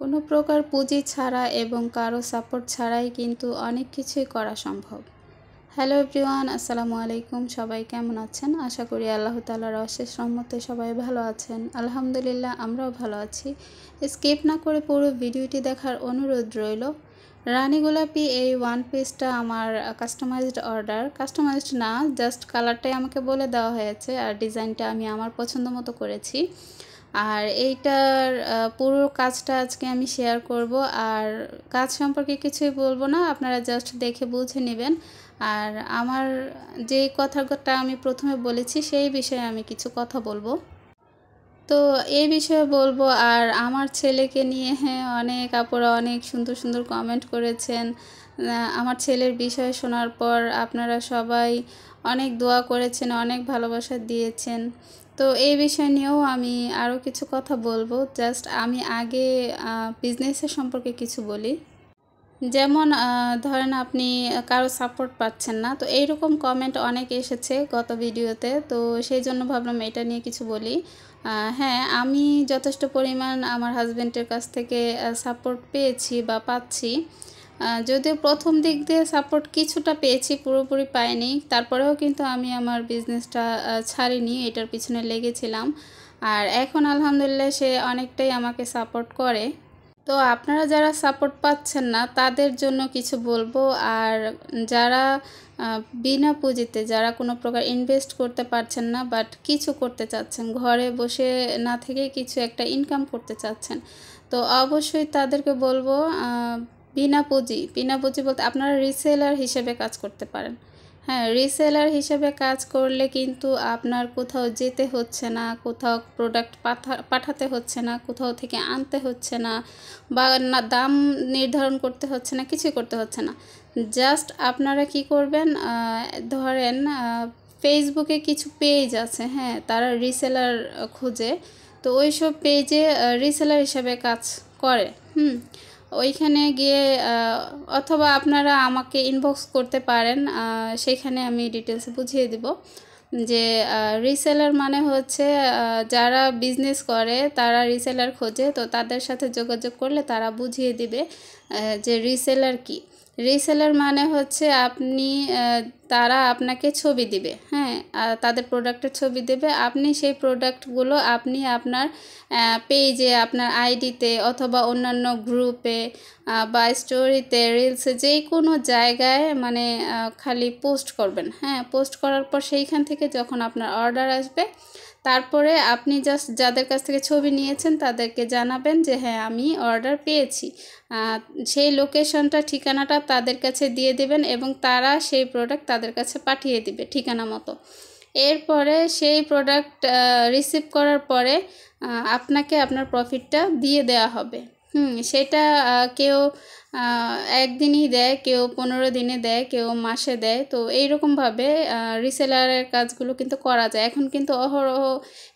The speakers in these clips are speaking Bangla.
কোনো প্রকার পুঁজি ছাড়া এবং কারো সাপোর্ট ছাড়াই কিন্তু অনেক কিছুই করা সম্ভব। হ্যালো এভরিওয়ান, আসসালামু আলাইকুম। সবাই কেমন আছেন? আশা করি আল্লাহ তাআলার অশেষ রহমতে সবাই ভালো আছেন। আলহামদুলিল্লাহ, আমরাও ভালো আছি। স্কিপ না করে পুরো ভিডিওটি দেখার অনুরোধ রইল। রানী গোলাপি এই ওয়ান পিসটা আমার কাস্টমাইজড অর্ডার। কাস্টমাইজড না, জাস্ট কালারটাই আমাকে বলে দেওয়া হয়েছে আর ডিজাইনটা আমি আমার পছন্দ মতো করেছি। আর এইটার পুরো কাজটা আজকে আমি শেয়ার করব। আর কাজ সম্পর্কে কিছুই বলবো না, আপনারা জাস্ট দেখে বুঝে নেবেন। আর আমার যে কথাটা আমি প্রথমে বলেছি সেই বিষয়ে আমি কিছু কথা বলবো। তো এই বিষয়ে বলবো। আর আমার ছেলেকে নিয়ে অনেক আপুরা অনেক সুন্দর সুন্দর কমেন্ট করেছেন। আমার ছেলের বিষয় শোনার পর আপনারা সবাই অনেক দোয়া করেছেন, অনেক ভালোবাসা দিয়েছেন। তো এই বিষয় নিয়েও আমি আরও কিছু কথা বলবো। জাস্ট আমি আগে বিজনেসের সম্পর্কে কিছু বলি। যেমন ধরেন আপনি কারো সাপোর্ট পাচ্ছেন না, তো এইরকম কমেন্ট অনেক এসেছে গত ভিডিওতে, তো সেই জন্য ভাবলাম এটা নিয়ে কিছু বলি। হ্যাঁ, আমি যথেষ্ট পরিমাণ আমার হাজব্যান্ডের কাছ থেকে সাপোর্ট পেয়েছি বা পাচ্ছি। যদিও প্রথম দিক দিয়ে সাপোর্ট কিছুটা পেয়েছি, পুরোপুরি পাইনি, তারপরেও কিন্তু আমি আমার বিজনেসটা ছাড়িনি, এটার পিছনে লেগেছিলাম। আর এখন আলহামদুলিল্লাহ সে অনেকটাই আমাকে সাপোর্ট করে। তো আপনারা যারা সাপোর্ট পাচ্ছেন না তাদের জন্য কিছু বলবো। আর যারা বিনা পুঁজিতে, যারা কোনো প্রকার ইনভেস্ট করতে পারছেন না বাট কিছু করতে চাচ্ছেন, ঘরে বসে না থেকে কিছু একটা ইনকাম করতে চাচ্ছেন, তো অবশ্যই তাদেরকে বলবো বিনা পুঁজি বলতে আপনারা রিসেলার হিসেবে কাজ করতে পারেন। হ্যাঁ, রিসেলার হিসেবে কাজ করলে কিন্তু আপনার কোথাও যেতে হচ্ছে না, কোথাও প্রোডাক্ট পাঠাতে হচ্ছে না, কোথাও থেকে আনতে হচ্ছে না, বা না দাম নির্ধারণ করতে হচ্ছে না, কিছুই করতে হচ্ছে না। জাস্ট আপনারা কি করবেন, ধরেন ফেসবুকে কিছু পেজ আছে, হ্যাঁ, তারা রিসেলার খুঁজে, তো ওই সব পেজে রিসেলার হিসেবে কাজ করে। ওইখানে গিয়ে অথবা আপনারা আমাকে ইনবক্স করতে পারেন, সেখানে আমি ডিটেলসে বুঝিয়ে দেব যে রিসেলার মানে হচ্ছে যারা বিজনেস করে তারা রিসেলার খোঁজে, তো তাদের সাথে যোগাযোগ করলে তারা বুঝিয়ে দিবে যে রিসেলার কি। রিসেলার মানে হচ্ছে তারা আপনাকে ছবি দিবে, হ্যাঁ, তাদের প্রোডাক্টের ছবি দেবে, আপনি সেই প্রোডাক্টগুলো আপনি আপনার পেজে, আপনার আইডিতে অথবা অন্যান্য গ্রুপে বা স্টোরিতে, রিলসে, যে কোনো জায়গায় মানে খালি পোস্ট করবেন। হ্যাঁ, পোস্ট করার পর সেইখান থেকে যখন আপনার অর্ডার আসবে, তারপরে আপনি জাস্ট যাদের কাছ থেকে ছবি নিয়েছেন তাদেরকে জানাবেন যে হ্যাঁ আমি অর্ডার পেয়েছি, সেই লোকেশনটা, ঠিকানাটা তাদের কাছে দিয়ে দেবেন এবং তারা সেই প্রোডাক্ট তাদের কাছে পাঠিয়ে দিবে ঠিকানা মতো। এরপরে সেই প্রোডাক্ট রিসিভ করার পরে আপনাকে আপনার প্রফিটটা দিয়ে দেওয়া হবে। সেটা কেউ একদিনই দেয়, কেউ 15 দিনে দেয়, কেউ মাসে দেয়। তো এইরকমভাবে রিসেলারের কাজগুলো কিন্তু করা যায়। এখন কিন্তু অহরহ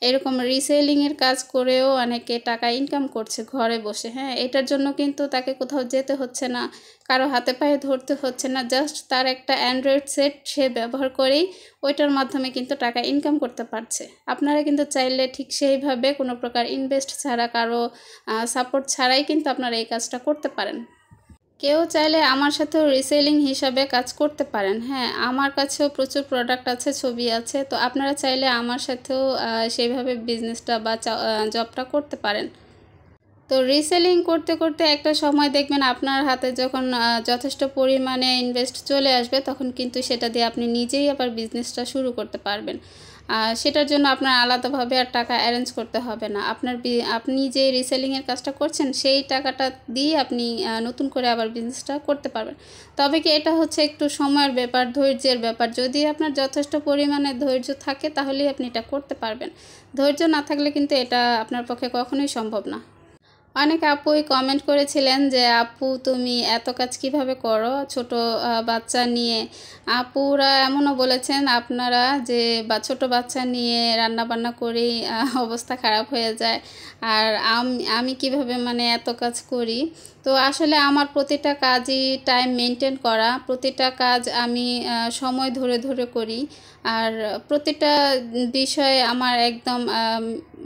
এরকম রিসেলিংয়ের কাজ করেও অনেকে টাকা ইনকাম করছে ঘরে বসে। হ্যাঁ, এটার জন্য কিন্তু তাকে কোথাও যেতে হচ্ছে না, কারো হাতে পায়ে ধরতে হচ্ছে না, জাস্ট তার একটা অ্যান্ড্রয়েড সেট সে ব্যবহার করেই ওইটার মাধ্যমে কিন্তু টাকা ইনকাম করতে পারছে। আপনারা কিন্তু চাইলে ঠিক সেইভাবে কোনো প্রকার ইনভেস্ট ছাড়া, কারো সাপোর্ট ছাড়াই কিন্তু আপনারা এই কাজটা করতে পারেন। কেউ চাইলে আমার সাথেও রিসেলিং হিসাবে কাজ করতে পারেন। হ্যাঁ, আমার কাছেও প্রচুর প্রোডাক্ট আছে, ছবি আছে, তো আপনারা চাইলে আমার সাথেও সেইভাবে বিজনেসটা বা জবটা করতে পারেন। তো রিসেলিং করতে করতে একটা সময় দেখবেন আপনার হাতে যখন যথেষ্ট পরিমাণে ইনভেস্ট চলে আসবে, তখন কিন্তু সেটা দিয়ে আপনি নিজেই আবার বিজনেসটা শুরু করতে পারবেন। সেটার জন্য আপনার আলাদাভাবে আর টাকা অ্যারেঞ্জ করতে হবে না। আপনি যে রিসেলিংয়ের কাজটা করছেন সেই টাকাটা দিয়ে আপনি নতুন করে আবার বিজনেসটা করতে পারবেন। তবে কি এটা হচ্ছে একটু সময়ের ব্যাপার, ধৈর্যের ব্যাপার। যদি আপনার যথেষ্ট পরিমাণে ধৈর্য থাকে তাহলেই আপনি এটা করতে পারবেন। ধৈর্য না থাকলে কিন্তু এটা আপনার পক্ষে কখনোই সম্ভব না। অনেক আপুই কমেন্ট করেছিলেন যে আপু তুমি এত কাজ কিভাবে করো ছোট বাচ্চা নিয়ে। আপুরা এমনও বলেছেন আপনারা যে ছোট বাচ্চা নিয়ে রান্না বান্না করেই অবস্থা খারাপ হয়ে যায়, আর আমি কিভাবে মানে এত কাজ করি। তো আসলে আমার প্রতিটা কাজই টাইম মেনটেন করা, প্রতিটা কাজ আমি সময় ধরে ধরে করি। আর প্রতিটা বিষয় আমার একদম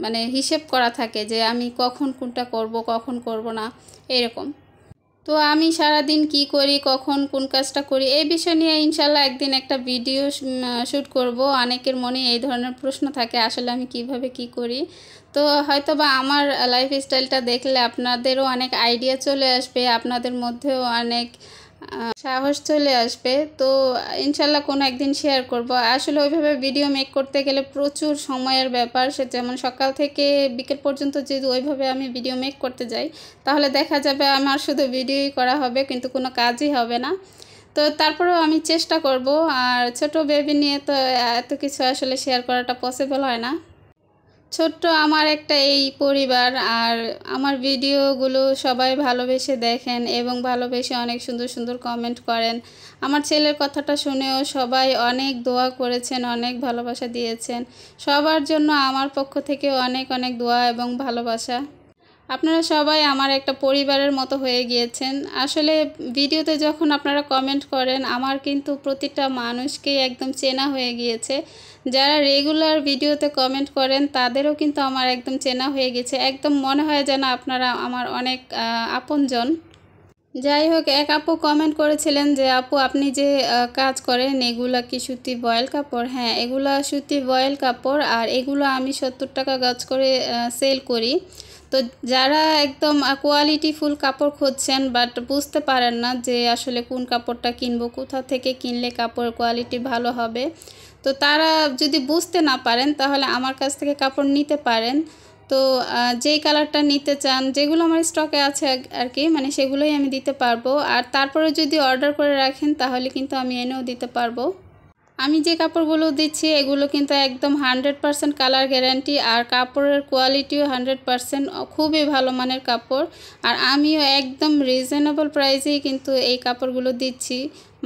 মানে হিসেব করা থাকে যে আমি কখন কোনটা করব কখন করব না এরকম। তো আমি সারাদিন কি করি, কখন কোন কাজটা করি, এই বিষয় নিয়ে ইনশাল্লাহ একদিন একটা ভিডিও শ্যুট করব। অনেকের মনে এই ধরনের প্রশ্ন থাকে আসলে আমি কিভাবে কি করি। তো হয়তো বা আমার লাইফস্টাইলটা দেখলে আপনাদেরও অনেক আইডিয়া চলে আসবে, আপনাদের মধ্যেও অনেক সাহস চলে আসবে। তো ইনশাল্লাহ কোনো একদিন শেয়ার করব। আসলে ওইভাবে ভিডিও মেক করতে গেলে প্রচুর সময়ের ব্যাপার, সে যেমন সকাল থেকে বিকেল পর্যন্ত যদি ওইভাবে আমি ভিডিও মেক করতে যাই তাহলে দেখা যাবে আমার শুধু ভিডিওই করা হবে কিন্তু কোনো কাজই হবে না। তো তারপরেও আমি চেষ্টা করব। আর ছোট বেবি নিয়ে তো এত কিছু আসলে শেয়ার করাটা পসিবল হয় না। ছোট্ট আমার একটা এই পরিবার, আর আমার ভিডিওগুলো সবাই ভালোবেসে দেখেন এবং ভালোবেসে অনেক সুন্দর সুন্দর কমেন্ট করেন। আমার ছেলের কথাটা শুনেও সবাই অনেক দোয়া করেছেন, অনেক ভালোবাসা দিয়েছেন। সবার জন্য আমার পক্ষ থেকে অনেক অনেক দোয়া এবং ভালোবাসা। আপনারা সবাই আমার একটা পরিবারের মতো হয়ে গিয়েছেন। আসলে ভিডিওতে যখন আপনারা কমেন্ট করেন আমার কিন্তু প্রতিটা মানুষকেই একদম চেনা হয়ে গিয়েছে। যারা রেগুলার ভিডিওতে কমেন্ট করেন তাদেরও কিন্তু আমার একদম চেনা হয়ে গেছে। একদম মনে হয় যেন আপনারা আমার অনেক আপনজন। যাই হোক, এক আপু কমেন্ট করেছিলেন যে আপু আপনি যে কাজ করেন এগুলা কি সুতি বয়েল কাপড়? হ্যাঁ, এগুলা সুতি বয়েল কাপড়, আর এগুলো আমি 70 টাকা গজ করে সেল করি। তো যারা একদম কোয়ালিটিফুল কাপড় খুঁজছেন বাট বুঝতে পারেন না যে আসলে কোন কাপড়টা কিনবো, কোথা থেকে কিনলে কাপড়ের কোয়ালিটি ভালো হবে, তো তারা যদি বুঝতে না পারেন তাহলে আমার কাছ থেকে কাপড় নিতে পারেন। তো যেই কালারটা নিতে চান, যেগুলো আমার স্টকে আছে আর কি, মানে সেগুলোই আমি দিতে পারবো। আর তারপরে যদি অর্ডার করে রাখেন তাহলে কিন্তু আমি এনেও দিতে পারবো। আমি যে কাপড়গুলো দিচ্ছি এগুলো কিন্তু একদম 100% কালার গ্যারান্টি, আর কাপড়ের কোয়ালিটিও 100%, খুবই ভালো মানের কাপড়। আর আমিও একদম রিজনেবল প্রাইসেই কিন্তু এই কাপড়গুলো দিচ্ছি,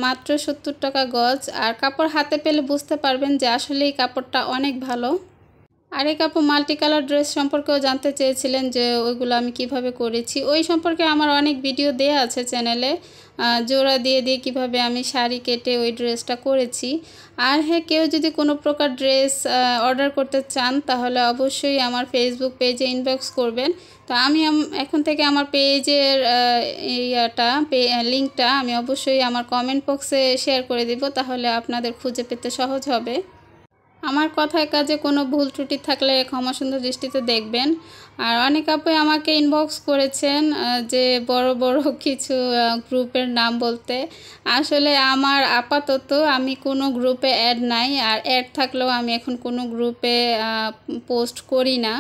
মাত্র 70 টাকা গজ। আর কাপড় হাতে পেলে বুঝতে পারবেন যে আসলে এই কাপড়টা অনেক ভালো। আরেক আপু মাল্টি কালার ড্রেস সম্পর্কেও জানতে চেয়েছিলেন যে ওইগুলো আমি কিভাবে করেছি। ওই সম্পর্কে আমার অনেক ভিডিও দেয়া আছে চ্যানেলে, জোড়া দিয়ে দিয়ে কিভাবে আমি শাড়ি কেটে ওই ড্রেসটা করেছি। আর হ্যাঁ, কেউ যদি কোনো প্রকার ড্রেস অর্ডার করতে চান তাহলে অবশ্যই আমার ফেসবুক পেজে ইনবক্স করবেন। তো আমি এখন থেকে আমার পেজের লিঙ্কটা আমি অবশ্যই আমার কমেন্ট বক্সে শেয়ার করে দিব, তাহলে আপনাদের খুঁজে পেতে সহজ হবে। আমার কথায় কাজে কোনো ভুল ত্রুটি থাকলে ক্ষমা সুন্দর দৃষ্টিতে দেখবেন। আর অনেক আপুই আমাকে ইনবক্স করেছেন যে বড় বড় কিছু গ্রুপের নাম বলতে। আসলে আমার আপাতত আমি কোনো গ্রুপে অ্যাড নাই, আর অ্যাড থাকলেও আমি এখন কোনো গ্রুপে পোস্ট করি না।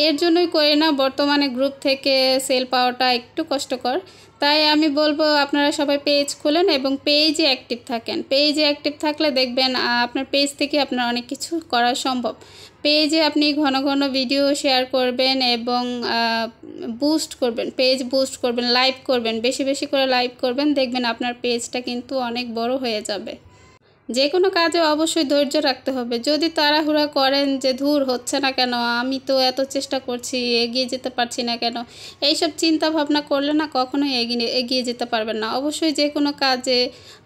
এর জন্যই করি না, বর্তমানে গ্রুপ থেকে সেল পাওয়াটা একটু কষ্টকর। তাই আমি বলবো আপনারা সবাই পেজ খোলেন এবং পেজে অ্যাক্টিভ থাকেন। পেজে অ্যাক্টিভ থাকলে দেখবেন আপনার পেজ থেকে আপনার অনেক কিছু করা সম্ভব। পেজে আপনি ঘন ঘন ভিডিও শেয়ার করবেন এবং বুস্ট করবেন, পেজ বুস্ট করবেন, লাইভ করবেন, বেশি বেশি করে লাইভ করবেন, দেখবেন আপনার পেজটা কিন্তু অনেক বড় হয়ে যাবে। যে কোনো কাজে অবশ্যই ধৈর্য রাখতে হবে। যদি তাড়াহুড়া করেন যে ধুর হচ্ছে না কেন, আমি তো এত চেষ্টা করছি এগিয়ে যেতে পারছি না কেন, এইসব চিন্তা ভাবনা করলে না কখনোই এগিয়ে যেতে পারবেন না। অবশ্যই যে কোনো কাজে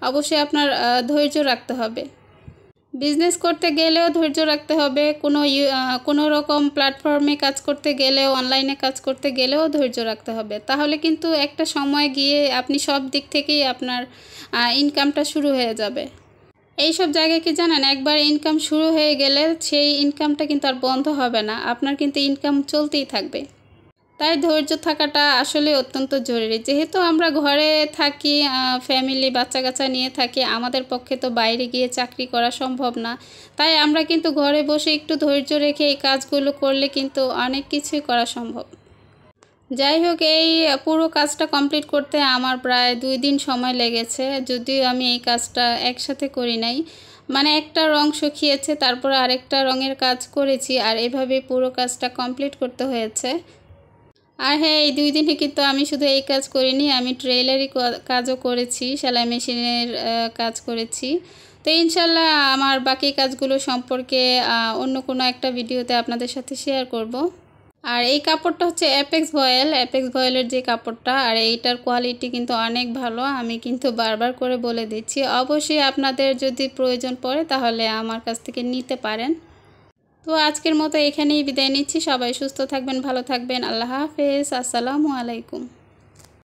অবশ্যই আপনার ধৈর্য রাখতে হবে। বিজনেস করতে গেলেও ধৈর্য রাখতে হবে, কোনো রকম প্ল্যাটফর্মে কাজ করতে গেলেও, অনলাইনে কাজ করতে গেলেও ধৈর্য রাখতে হবে। তাহলে কিন্তু একটা সময় গিয়ে আপনি সব দিক থেকেই আপনার ইনকামটা শুরু হয়ে যাবে। এই সব জায়গায় কি জানেন, একবার ইনকাম শুরু হয়ে গেলে সেই ইনকামটা কিন্তু আর বন্ধ হবে না, আপনার কিন্তু ইনকাম চলতেই থাকবে। তাই ধৈর্য থাকাটা আসলে অত্যন্ত জরুরি। যেহেতু আমরা ঘরে থাকি, ফ্যামিলি বাচ্চা কাচ্চা নিয়ে থাকি, আমাদের পক্ষে তো বাইরে গিয়ে চাকরি করা সম্ভব না। তাই আমরা কিন্তু ঘরে বসে একটু ধৈর্য রেখে এই কাজগুলো করলে কিন্তু অনেক কিছুই করা সম্ভব। যাই হোক, এই পুরো কাজটা কমপ্লিট করতে আমার প্রায় 2 দিন সময় লেগেছে, যদিও আমি এই কাজটা একসাথে করি নাই। মানে একটা রং শুকিয়েছে, তারপর আরেকটা রঙের কাজ করেছি, আর এভাবে পুরো কাজটা কমপ্লিট করতে হয়েছে। আর হ্যাঁ, এই 2 দিনে কিন্তু আমি শুধু এই কাজ করিনি, আমি ট্রেলারি কাজও করেছি, সেলাই মেশিনের কাজ করেছি। তো ইনশাল্লাহ আমার বাকি কাজগুলো সম্পর্কে অন্য কোনো একটা ভিডিওতে আপনাদের সাথে শেয়ার করব। আর এই কাপড়টা হচ্ছে অ্যাপেক্স ভয়েলের যে কাপড়টা, আর এইটার কোয়ালিটি কিন্তু অনেক ভালো। আমি কিন্তু বারবার করে বলে দিচ্ছি, অবশ্যই আপনাদের যদি প্রয়োজন পড়ে তাহলে আমার কাছ থেকে নিতে পারেন। তো আজকের মতো এখানেই বিদায় নিচ্ছি। সবাই সুস্থ থাকবেন, ভালো থাকবেন। আল্লাহ হাফেজ, আসসালামু আলাইকুম।